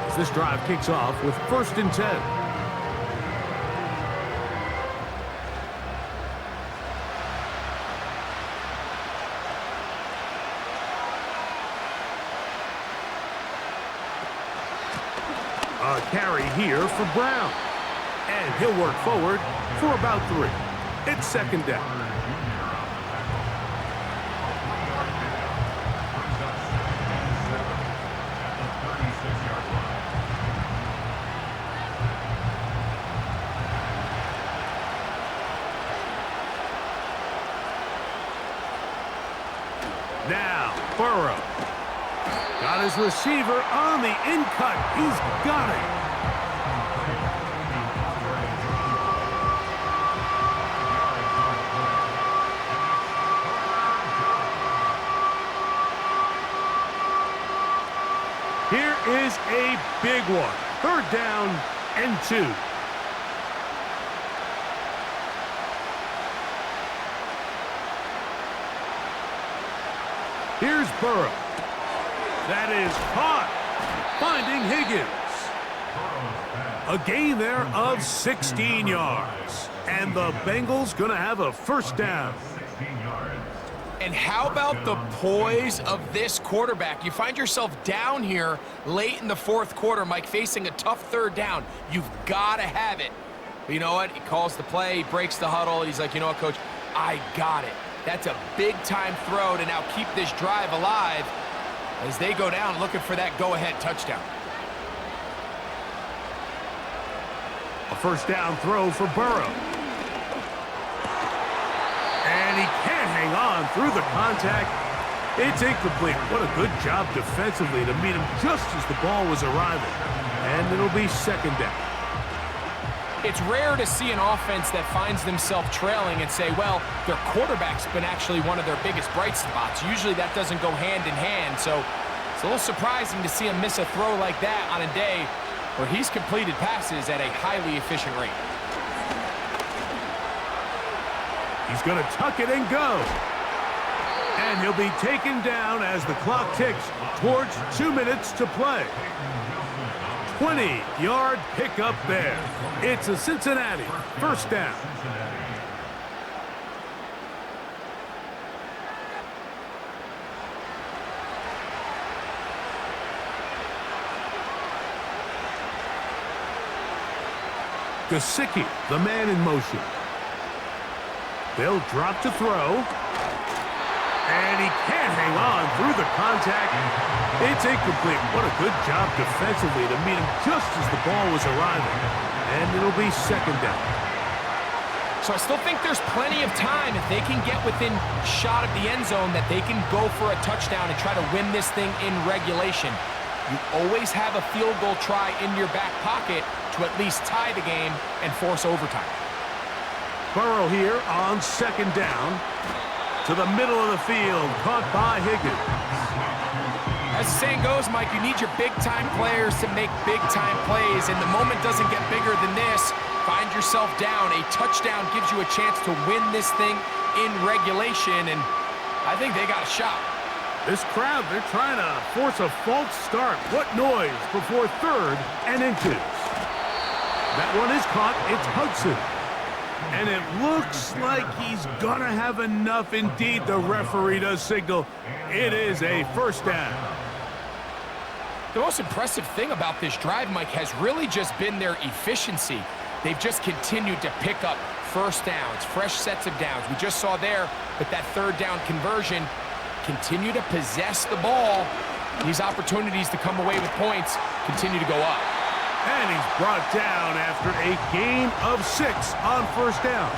as this drive kicks off with 1st and 10. A carry here for Brown. And he'll work forward for about 3. It's 2nd down. Now, Burrow. Got his receiver on the in-cut. He's got it. Here is a big one. 3rd down and 2. Here's Burrow. That is caught, finding Higgins. A gain there of 16 yards. And the Bengals going to have a 1st down. And how about the poise of this quarterback? You find yourself down here late in the 4th quarter, Mike, facing a tough 3rd down. You've got to have it. But you know what? He calls the play, he breaks the huddle. He's like, you know what, Coach? I got it. That's a big-time throw to now keep this drive alive as they go down looking for that go-ahead touchdown. A 1st down throw for Burrow. And he can't hang on through the contact. It's incomplete. What a good job defensively to meet him just as the ball was arriving. And it'll be 2nd down. It's rare to see an offense that finds themselves trailing and say, well, their quarterback's been actually one of their biggest bright spots. Usually that doesn't go hand in hand, so it's a little surprising to see him miss a throw like that on a day where he's completed passes at a highly efficient rate. He's going to tuck it and go. And he'll be taken down as the clock ticks towards 2 minutes to play. 20-yard pickup there. It's a Cincinnati 1st down. Gesicki, the man in motion. They'll drop to throw. And he can't hang on through the contact. It's incomplete. What a good job defensively to meet him just as the ball was arriving. And it'll be second down. So I still think there's plenty of time if they can get within shot of the end zone that they can go for a touchdown and try to win this thing in regulation. You always have a field goal try in your back pocket to at least tie the game and force overtime. Burrow here on second down. To the middle of the field, caught by Higgins. As the saying goes, Mike, you need your big-time players to make big-time plays, and the moment doesn't get bigger than this. Find yourself down. A touchdown gives you a chance to win this thing in regulation, and I think they got a shot. This crowd, they're trying to force a false start. What noise before third and inches. That one is caught. It's Hudson. And it looks like he's gonna have enough. Indeed, the referee does signal it is a first down. The most impressive thing about this drive, Mike, has really just been their efficiency. They've just continued to pick up first downs, fresh sets of downs. We just saw there with that third down conversion, continue to possess the ball. These opportunities to come away with points continue to go up. And he's brought down after a gain of 6 on first down.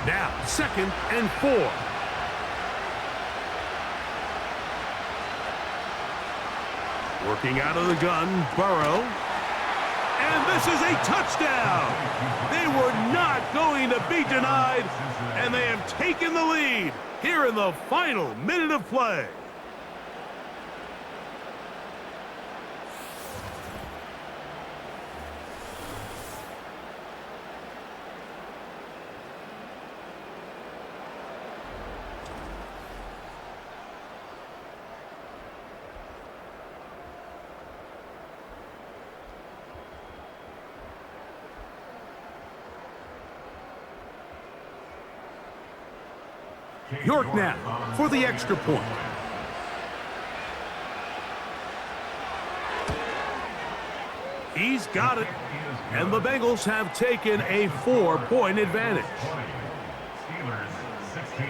Now, 2nd and 4. Working out of the gun, Burrow. And this is a touchdown. They were not going to be denied, and they have taken the lead here in the final minute of play. York now for the extra point. He's got it. And the Bengals have taken a 4-point advantage. Steelers 16.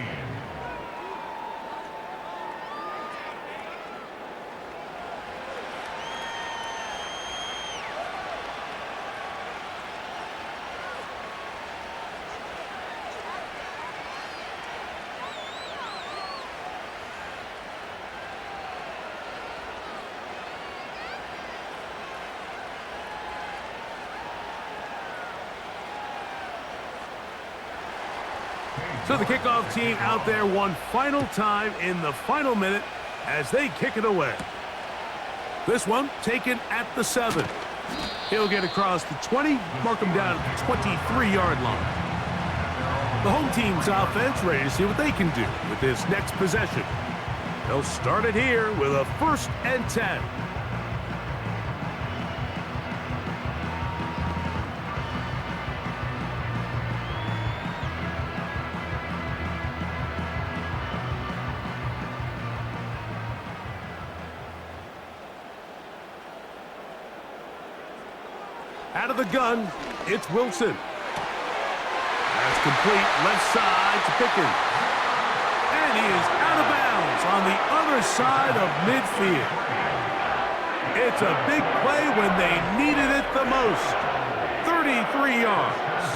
So the kickoff team out there one final time in the final minute as they kick it away. This one taken at the 7. He'll get across the 20, mark him down at the 23-yard line. The home team's offense ready to see what they can do with this next possession. They'll start it here with a 1st and 10. Out of the gun, it's Wilson. That's complete left side to Pickens. And he is out of bounds on the other side of midfield. It's a big play when they needed it the most. 33 yards.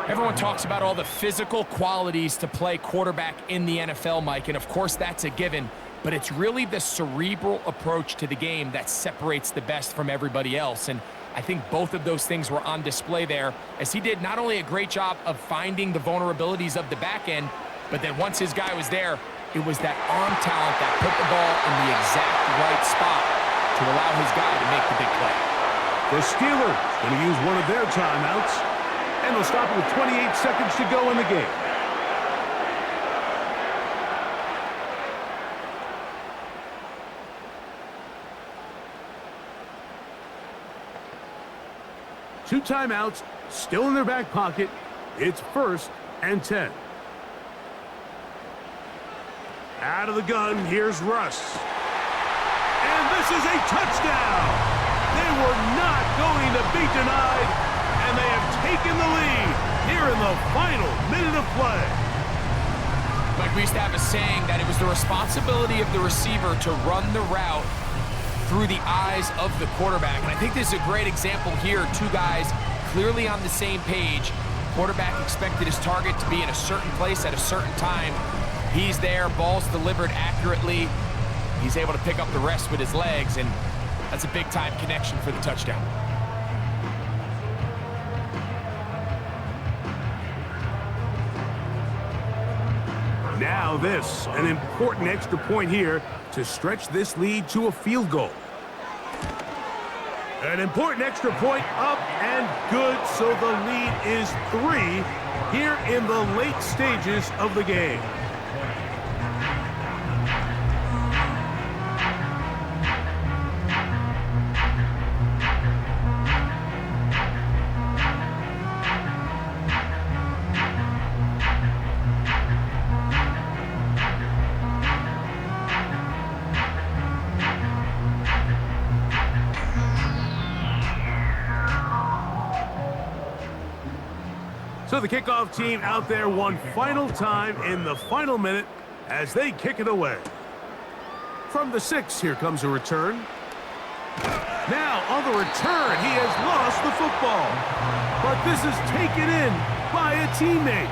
Everyone talks about all the physical qualities to play quarterback in the NFL, Mike, and of course that's a given. But it's really the cerebral approach to the game that separates the best from everybody else. And I think both of those things were on display there, as he did not only a great job of finding the vulnerabilities of the back end, but then once his guy was there, it was that arm talent that put the ball in the exact right spot to allow his guy to make the big play. The Steelers going to use one of their timeouts, and they'll stop it with 28 seconds to go in the game. 2 timeouts still in their back pocket. It's 1st and 10. Out of the gun, here's Russ. And this is a touchdown. They were not going to be denied, and they have taken the lead here in the final minute of play. Like we used to have a saying that it was the responsibility of the receiver to run the route through the eyes of the quarterback. And I think this is a great example here. 2 guys clearly on the same page. Quarterback expected his target to be in a certain place at a certain time. He's there, ball's delivered accurately. He's able to pick up the rest with his legs, and that's a big-time connection for the touchdown. Now this, an important extra point here to stretch this lead to a field goal. An important extra point up and good, so the lead is 3 here in the late stages of the game. So the kickoff team out there one final time in the final minute as they kick it away. From the 6, here comes a return. Now on the return, he has lost the football. But this is taken in by a teammate.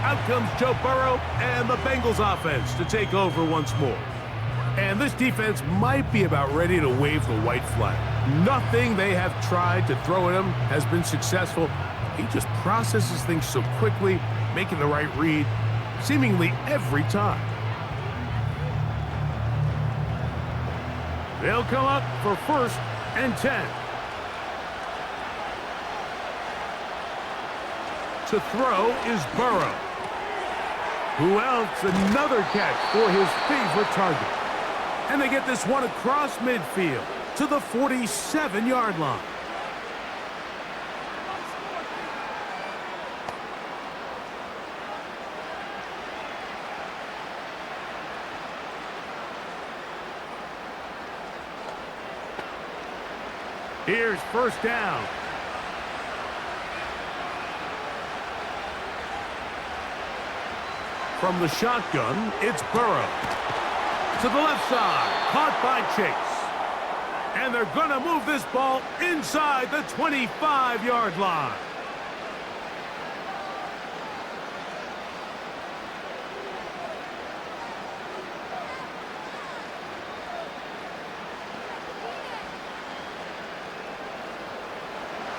Out comes Joe Burrow and the Bengals offense to take over once more. And this defense might be about ready to wave the white flag. Nothing they have tried to throw at him has been successful. He just processes things so quickly, making the right read, seemingly every time. They'll come up for 1st and 10. To throw is Burrow. Who else? Another catch for his favorite target. And they get this one across midfield to the 47-yard line. Here's 1st down. From the shotgun, it's Burrow. To the left side, caught by Chase. And they're going to move this ball inside the 25-yard line.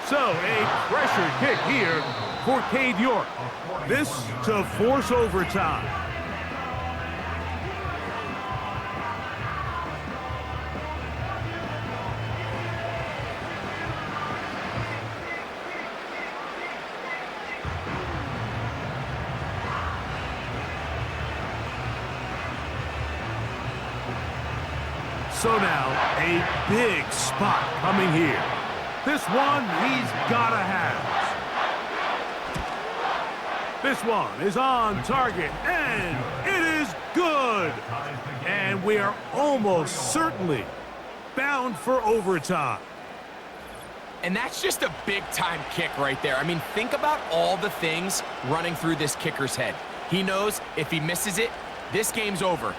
So, a pressure kick here for Cade York. This to force overtime. So now, a big spot coming here. This one he's got to have. This one is on target, and it is good. And we are almost certainly bound for overtime. And that's just a big-time kick right there. I mean, think about all the things running through this kicker's head. He knows if he misses it, this game's over.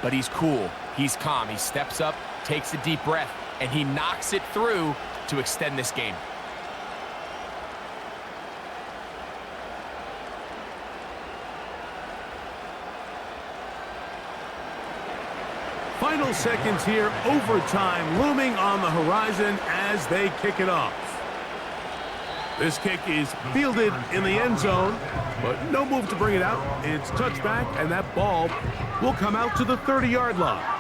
But he's cool. He's calm. He steps up, takes a deep breath, and he knocks it through to extend this game. Final seconds here, overtime looming on the horizon as they kick it off. This kick is fielded in the end zone, but no move to bring it out. It's touchback, and that ball will come out to the 30-yard line.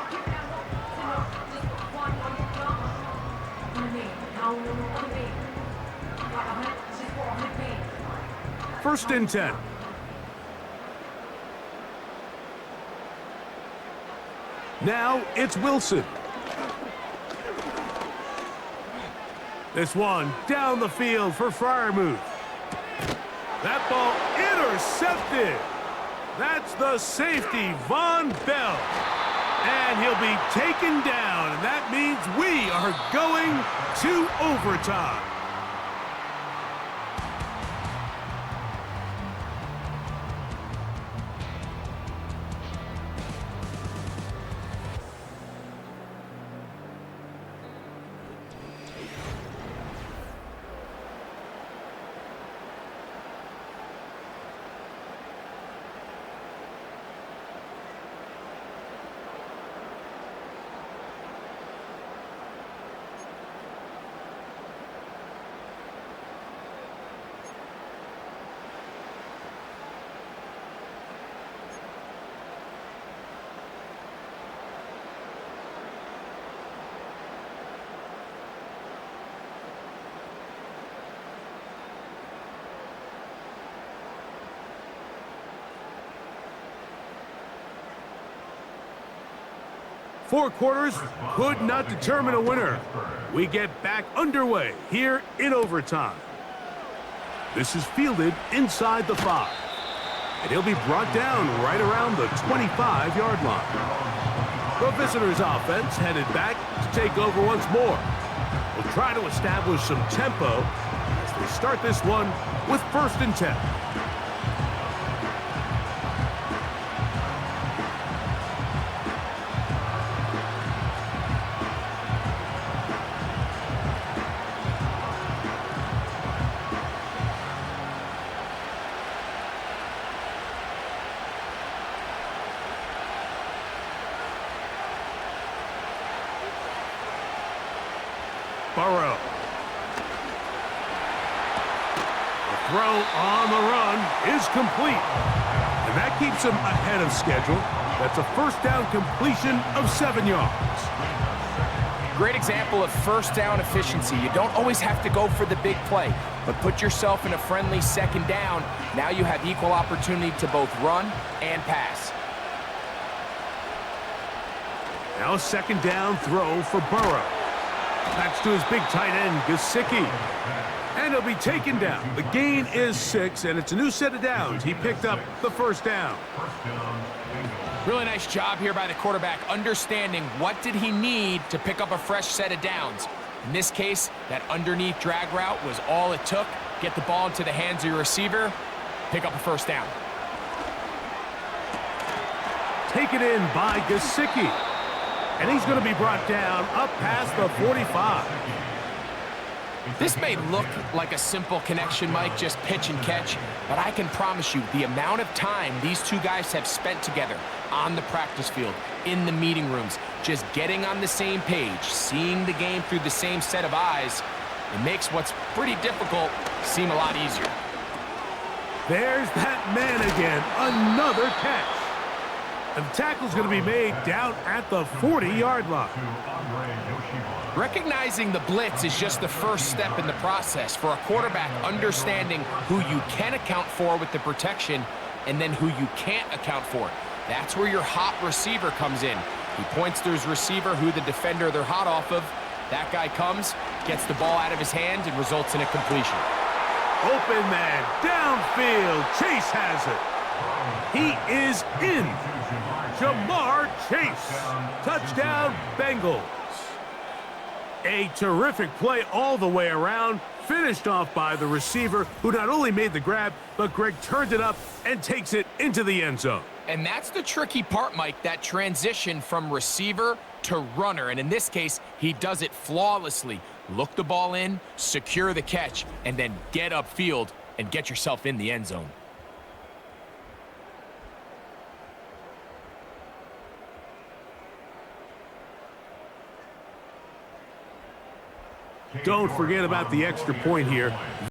First and 10. Now it's Wilson. This one down the field for Freiermuth. That ball intercepted. That's the safety, Von Bell. And he'll be taken down, and that means we are going to overtime. Four quarters could not determine a winner. We get back underway here in overtime. This is fielded inside the 5. And he'll be brought down right around the 25-yard line. The visitors' offense headed back to take over once more. We'll try to establish some tempo as they start this one with 1st and 10. Burrow. The throw on the run is complete. And that keeps him ahead of schedule. That's a 1st down completion of 7 yards. Great example of 1st down efficiency. You don't always have to go for the big play, but put yourself in a friendly 2nd down. Now you have equal opportunity to both run and pass. Now a 2nd down throw for Burrow. That's to his big tight end, Gesicki. And he'll be taken down. The gain is 6, and it's a new set of downs. He picked up the 1st down. Really nice job here by the quarterback, understanding what did he need to pick up a fresh set of downs. In this case, that underneath drag route was all it took. Get the ball into the hands of your receiver, pick up a 1st down. Taken in by Gesicki. And he's going to be brought down up past the 45. This may look like a simple connection, Mike, just pitch and catch, but I can promise you the amount of time these two guys have spent together on the practice field, in the meeting rooms, just getting on the same page, seeing the game through the same set of eyes, it makes what's pretty difficult seem a lot easier. There's that man again, another catch. And the tackle's going to be made down at the 40-yard line. Recognizing the blitz is just the first step in the process for a quarterback, understanding who you can account for with the protection and then who you can't account for. That's where your hot receiver comes in. He points to his receiver, who the defender they're hot off of. That guy comes, gets the ball out of his hand, and results in a completion. Open man, downfield, Chase has it. He is in. Jamar Chase. Touchdown, Bengals. A terrific play all the way around, finished off by the receiver, who not only made the grab, but Greg turned it up and takes it into the end zone. And that's the tricky part, Mike, that transition from receiver to runner. And in this case, he does it flawlessly. Look the ball in, secure the catch, and then get upfield and get yourself in the end zone. Don't forget about the extra point here.